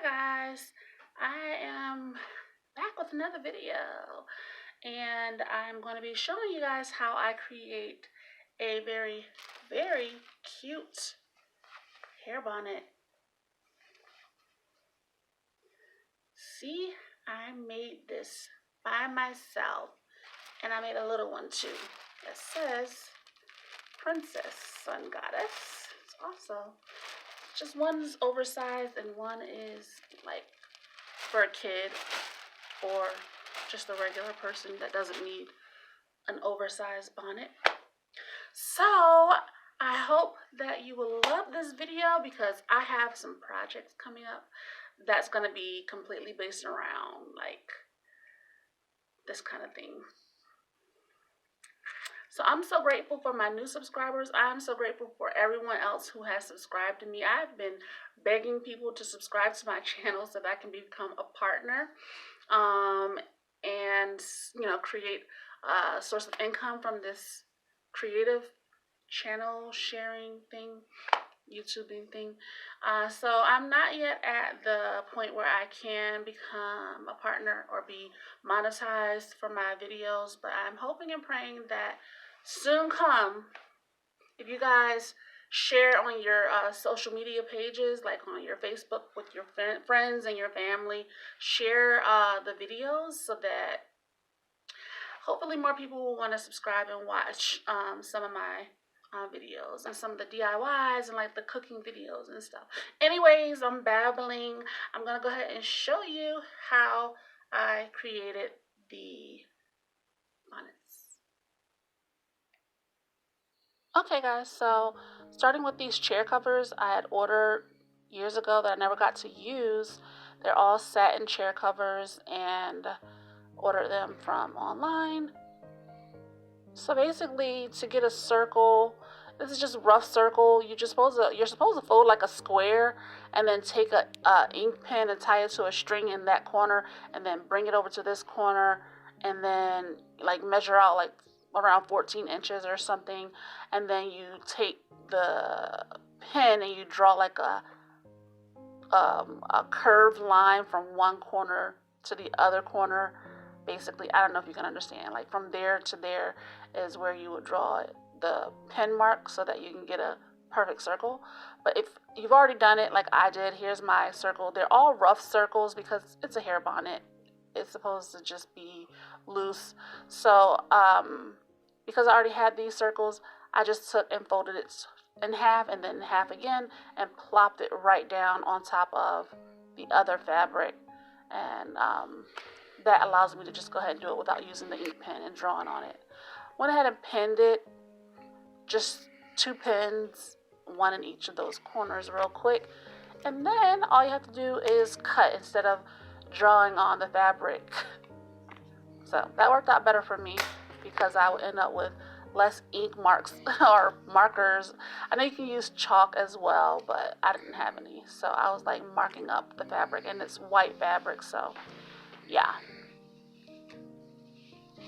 guys, I am back with another video, and I'm going to be showing you guys how I create a very cute hair bonnet. See, I made this by myself, and I made a little one too that says Princess Sun Goddess. It's also just one's oversized and one is like for a kid or just a regular person that doesn't need an oversized bonnet. So I hope that you will love this video because I have some projects coming up that's going to be completely based around like this kind of thing. So I'm so grateful for my new subscribers. I'm so grateful for everyone else who has subscribed to me. I've been begging people to subscribe to my channel so that I can become a partner and create a source of income from this creative channel sharing thing, YouTubing thing. So I'm not yet at the point where I can become a partner or be monetized for my videos, but I'm hoping and praying that soon come. If you guys share on your social media pages, like on your Facebook with your friends and your family, share the videos so that hopefully more people will want to subscribe and watch some of my videos and some of the DIYs and like the cooking videos and stuff. Anyways, I'm babbling. I'm gonna go ahead and show you how I created the bonnets. Okay guys, so starting with these chair covers I had ordered years ago that I never got to use. They're all satin chair covers and ordered them from online. So basically, to get a circle, this is just a rough circle. You're supposed to fold like a square and then take a ink pen and tie it to a string in that corner and then bring it over to this corner and then like measure out like around 14 inches or something, and then you take the pen and you draw like a curved line from one corner to the other corner. Basically, I don't know if you can understand, like from there to there is where you would draw the pen mark so that you can get a perfect circle. But if you've already done it like I did, here's my circle. They're all rough circles because it's a hair bonnet. It's supposed to just be loose. So because I already had these circles, I just took and folded it in half and then in half again and plopped it right down on top of the other fabric. And that allows me to just go ahead and do it without using the ink pen and drawing on it. Went ahead and pinned it, just 2 pins, one in each of those corners real quick. And then all you have to do is cut instead of drawing on the fabric. So that worked out better for me because I would end up with less ink marks or markers. I know you can use chalk as well, but I didn't have any. So I was like marking up the fabric, and it's white fabric, so yeah.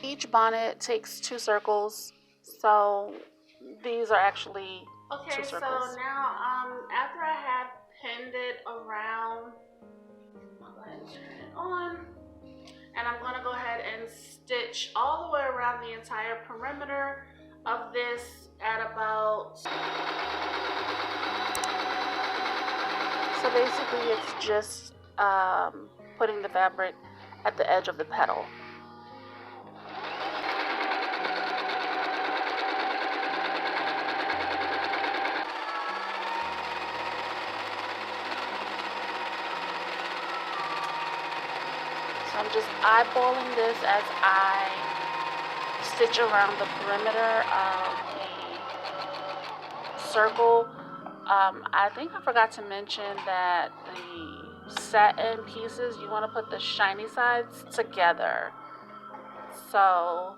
Each bonnet takes 2 circles, so these are actually 2 circles. Okay, so now after I have pinned it around, I'll go ahead and turn it on, and I'm going to go ahead and stitch all the way around the entire perimeter of this at about, so basically it's just putting the fabric at the edge of the petal. So I'm just eyeballing this as I stitch around the perimeter of the circle. I think I forgot to mention that the satin pieces, you want to put the shiny sides together. So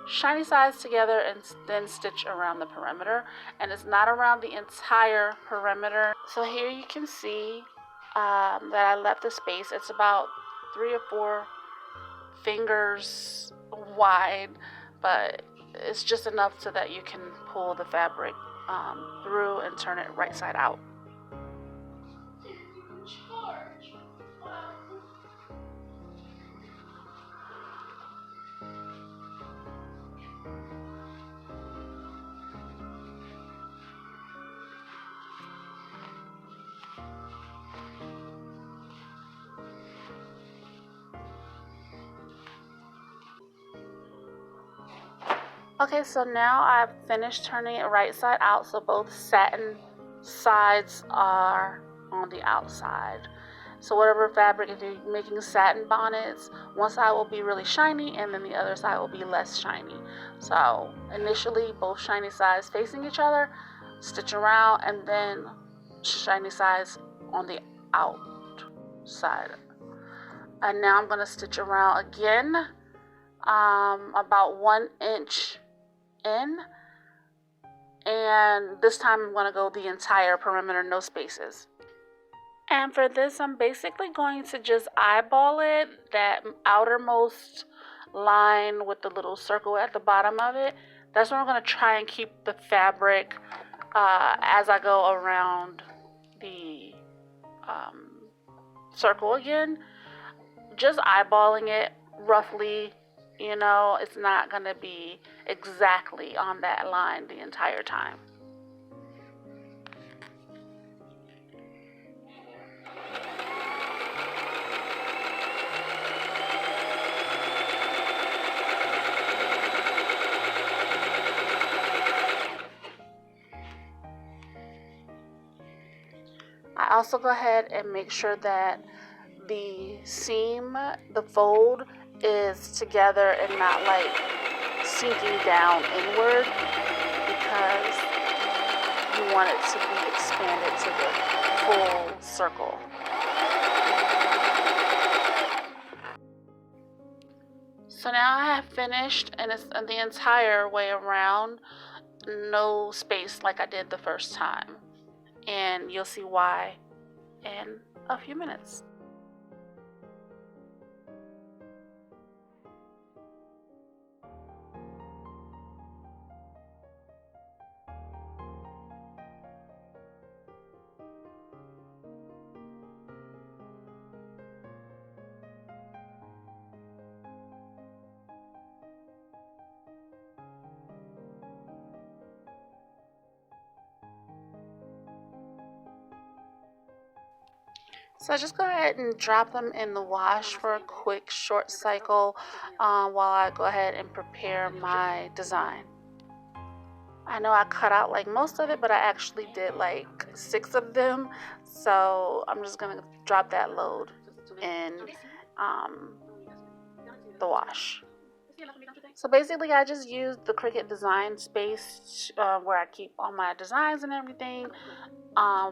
shiny sides together and then stitch around the perimeter, and it's not around the entire perimeter. So here you can see that I left the space. It's about 3 or 4 fingers wide, but it's just enough so that you can pull the fabric through and turn it right side out. Okay, so now I've finished turning it right side out, so both satin sides are on the outside. So whatever fabric, if you're making satin bonnets, one side will be really shiny and then the other side will be less shiny. So initially both shiny sides facing each other, stitch around, and then shiny sides on the outside. And now I'm going to stitch around again, about 1 inch in, and this time I'm going to go the entire perimeter, no spaces. And for this, I'm basically going to just eyeball it, that outermost line with the little circle at the bottom of it. That's where I'm going to try and keep the fabric as I go around the circle again. Just eyeballing it roughly, you know, it's not going to be exactly on that line the entire time. I also go ahead and make sure that the seam, the fold, is together and not like sinking down inward, because you want it to be expanded to the full circle. So now I have finished, and it's the entire way around, no space like I did the first time. And you'll see why in a few minutes. So just go ahead and drop them in the wash for a quick short cycle while I go ahead and prepare my design. I know I cut out like most of it, but I actually did like 6 of them. So I'm just going to drop that load in the wash. So basically I just used the Cricut design space where I keep all my designs and everything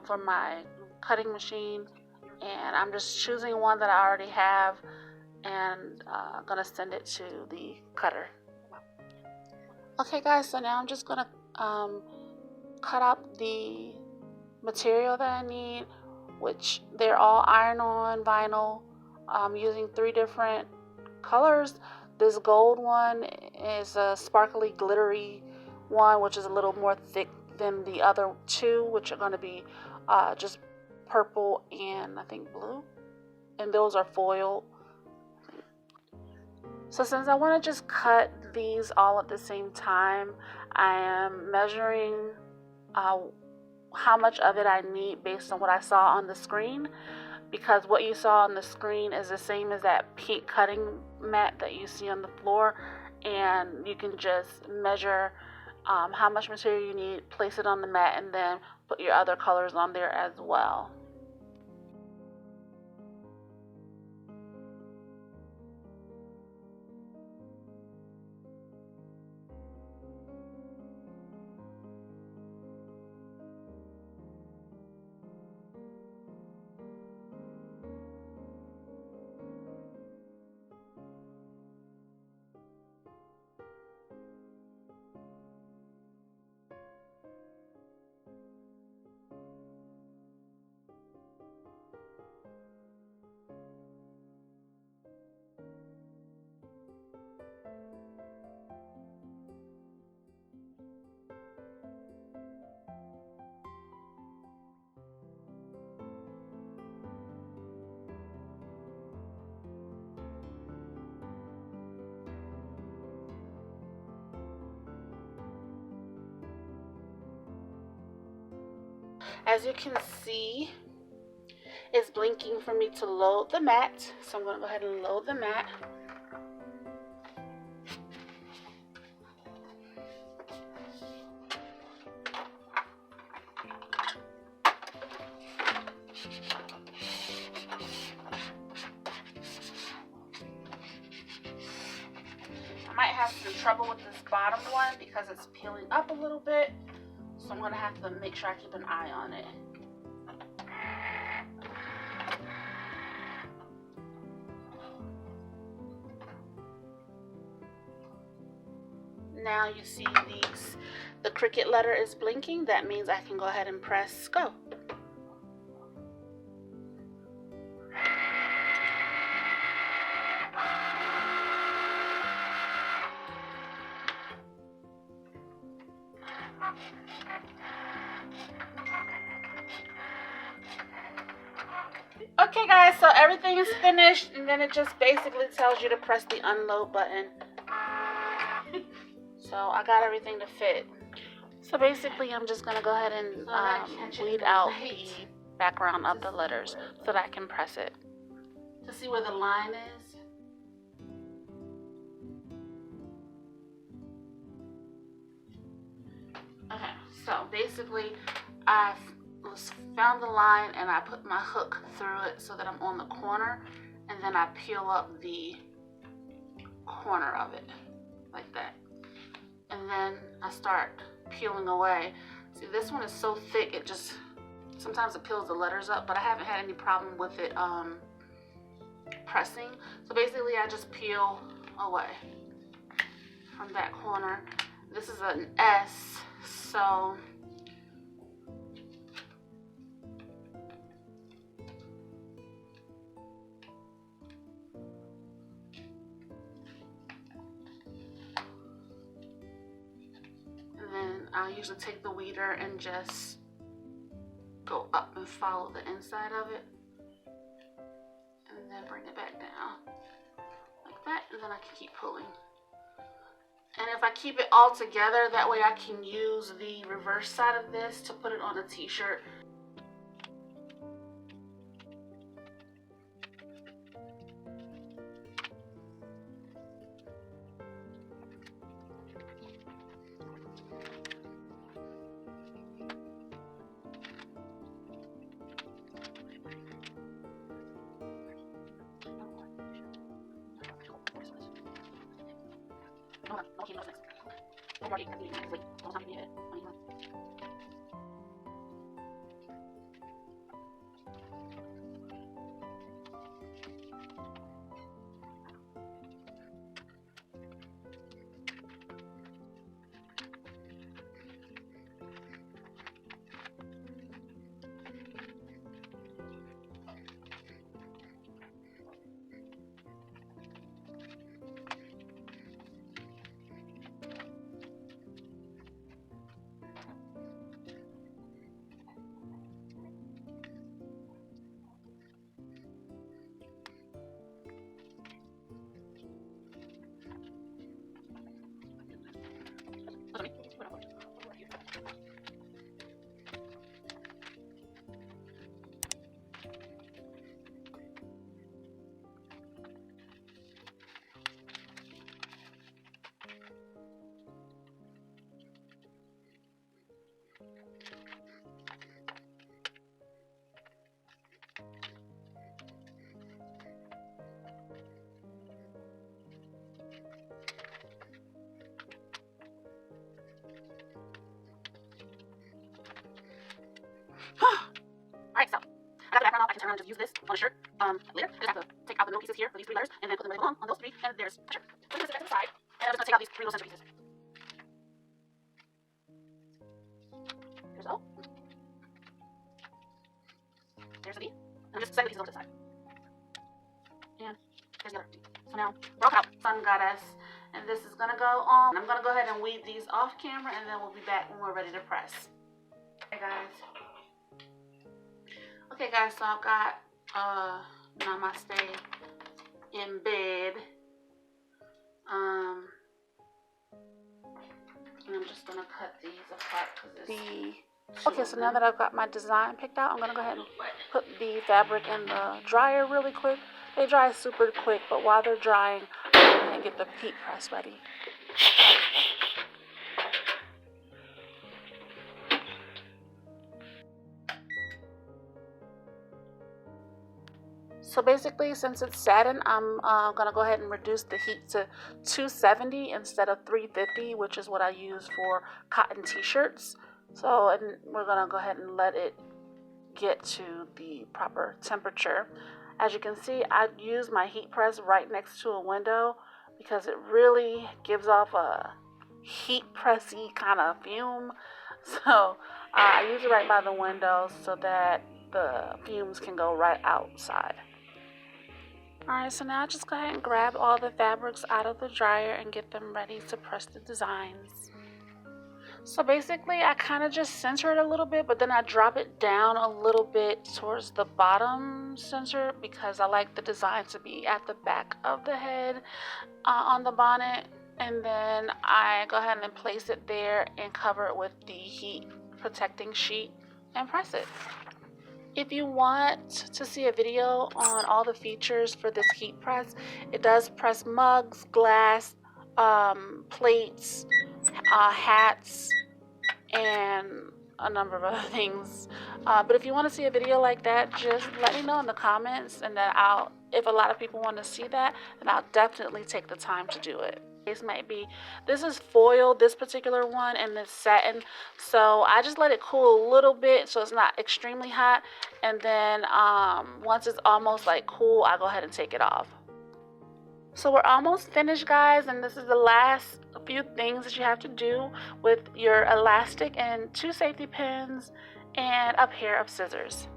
for my cutting machine. And I'm just choosing one that I already have and gonna send it to the cutter. Okay guys, so now I'm just gonna cut up the material that I need, which they're all iron-on vinyl. I'm using 3 different colors. This gold one is a sparkly glittery one, which is a little more thick than the other 2, which are going to be just purple and I think blue, and those are foiled. So since I want to just cut these all at the same time, I am measuring how much of it I need based on what I saw on the screen, because what you saw on the screen is the same as that pink cutting mat that you see on the floor, and you can just measure how much material you need, place it on the mat, and then put your other colors on there as well. As you can see, it's blinking for me to load the mat, so I'm going to go ahead and load the mat. I might have some trouble with this bottom one because it's peeling up a little bit, so I'm gonna have to make sure I keep an eye on it. Now you see the cricket letter is blinking. That means I can go ahead and press go. Okay guys, so everything is finished, and then it just basically tells you to press the unload button. So I got everything to fit. So basically I'm just going to go ahead and weed out the background of the letters so that I can press it. To see where the line is. Okay, so basically I found the line and I put my hook through it so that I'm on the corner, and then I peel up the corner of it like that. And then I start peeling away. See, this one is so thick, it just, sometimes it peels the letters up, but I haven't had any problem with it pressing. So basically I just peel away from that corner. This is an S, so I usually take the weeder and just go up and follow the inside of it, and then bring it back down like that, and then I can keep pulling. And if I keep it all together, that way I can use the reverse side of this to put it on a t-shirt. Alright, so I got the background off. I can turn around and just use this on a shirt later. I just have to take out the middle pieces here for these three letters and then put them where they belong on those three, and there's a shirt. So I'm going to set that to the side, and I'm just going to take out these three little center pieces. There's O. There's the B. And just set the pieces over to the side. And there's the other. So now, we're all cut out. Sun Goddess. And this is going to go on. I'm going to go ahead and weed these off camera, and then we'll be back when we're ready to press. Okay, guys. Okay, guys, so I've got Namaste in bed. And I'm just going to cut these apart because it's okay, so now that I've got my design picked out, I'm going to go ahead and put the fabric in the dryer really quick. They dry super quick, but while they're drying, I'm going to get the heat press ready. So basically, since it's satin, I'm going to go ahead and reduce the heat to 270 instead of 350, which is what I use for cotton t-shirts. So and we're going to go ahead and let it get to the proper temperature. As you can see, I use my heat press right next to a window because it really gives off a heat pressy kind of fume. So I use it right by the window so that the fumes can go right outside. Alright, so now just go ahead and grab all the fabrics out of the dryer and get them ready to press the designs. So basically, I kind of just center it a little bit, but then I drop it down a little bit towards the bottom center because I like the design to be at the back of the head on the bonnet. And then I go ahead and place it there and cover it with the heat protecting sheet and press it. If you want to see a video on all the features for this heat press, it does press mugs, glass, plates, hats, and a number of other things. But if you want to see a video like that, just let me know in the comments, and then if a lot of people want to see that, then I'll definitely take the time to do it. This is foil, this particular one, and this satin, so I just let it cool a little bit so it's not extremely hot, and then once it's almost like cool, I go ahead and take it off. So we're almost finished, guys, and this is the last few things that you have to do with your elastic and 2 safety pins and a pair of scissors.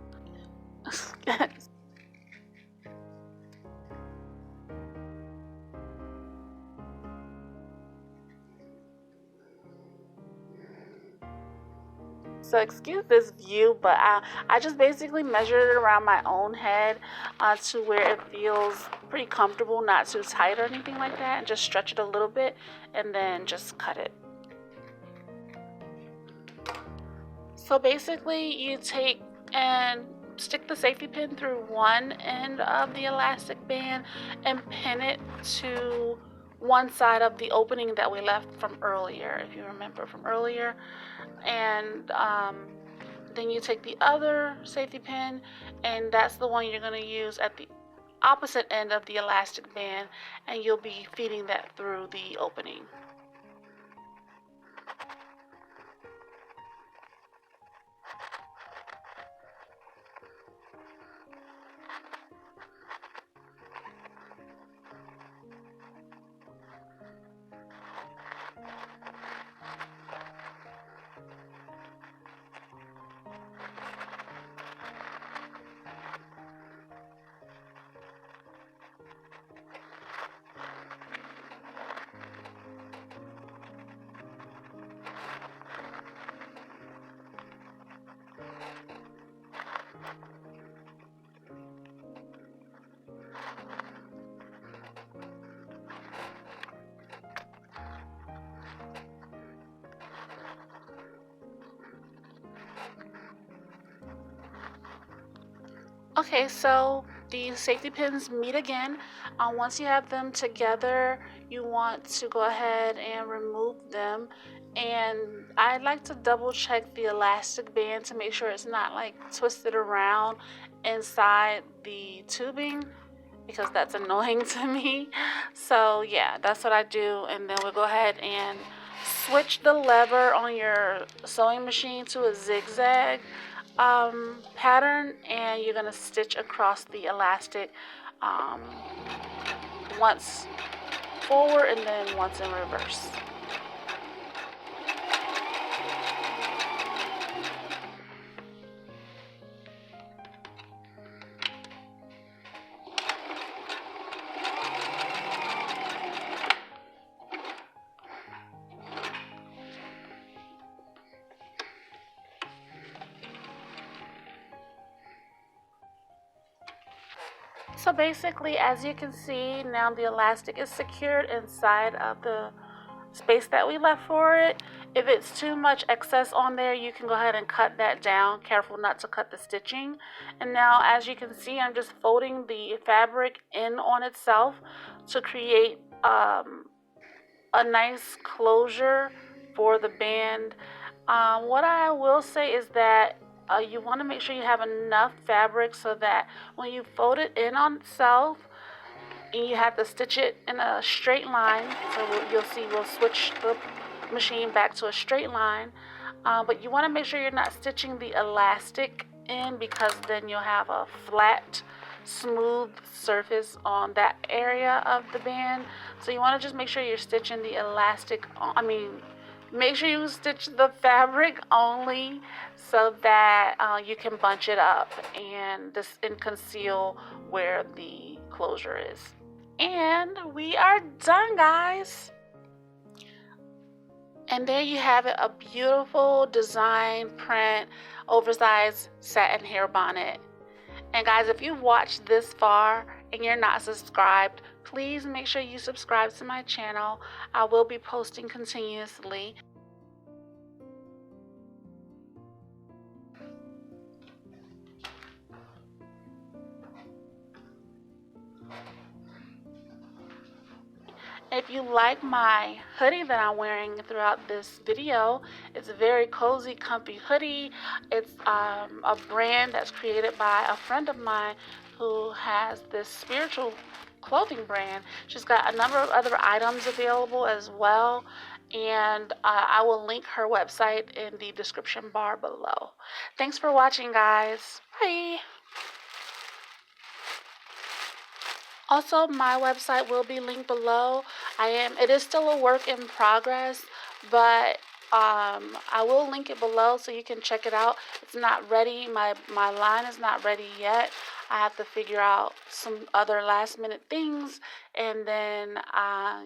So excuse this view, but I just basically measured it around my own head to where it feels pretty comfortable, not too tight or anything like that, and just stretch it a little bit and then just cut it. So basically you take and stick the safety pin through one end of the elastic band and pin it to one side of the opening that we left from earlier, if you remember from earlier. And then you take the other safety pin, and that's the one you're going to use at the opposite end of the elastic band, and you'll be feeding that through the opening. Okay, so the safety pins meet again. Once you have them together, you want to go ahead and remove them. And I like to double check the elastic band to make sure it's not like twisted around inside the tubing, because that's annoying to me. So yeah, that's what I do. And then we'll go ahead and switch the lever on your sewing machine to a zigzag pattern, and you're going to stitch across the elastic once forward and then once in reverse. So basically, as you can see, now the elastic is secured inside of the space that we left for it. If it's too much excess on there, you can go ahead and cut that down. Careful not to cut the stitching. And now, as you can see, I'm just folding the fabric in on itself to create a nice closure for the band. What I will say is that you want to make sure you have enough fabric so that when you fold it in on itself, and you have to stitch it in a straight line. So you'll see we'll switch the machine back to a straight line, but you want to make sure you're not stitching the elastic in, because then you'll have a flat, smooth surface on that area of the band. So you want to just make sure you're stitching the elastic, make sure you stitch the fabric only, so that you can bunch it up and conceal where the closure is. And we are done, guys. And there you have it, a beautiful design print, oversized satin hair bonnet. And guys, if you've watched this far and you're not subscribed, please make sure you subscribe to my channel. I will be posting continuously. If you like my hoodie that I'm wearing throughout this video, it's a very cozy, comfy hoodie. It's a brand that's created by a friend of mine who has this spiritual clothing brand. She's got a number of other items available as well, and I will link her website in the description bar below. Thanks for watching, guys. Bye. Also, my website will be linked below. It is still a work in progress, but I will link it below so you can check it out. It's not ready. My line is not ready yet. I have to figure out some other last minute things, and then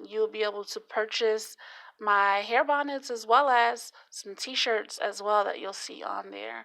you'll be able to purchase my hair bonnets as well as some t-shirts as well that you'll see on there.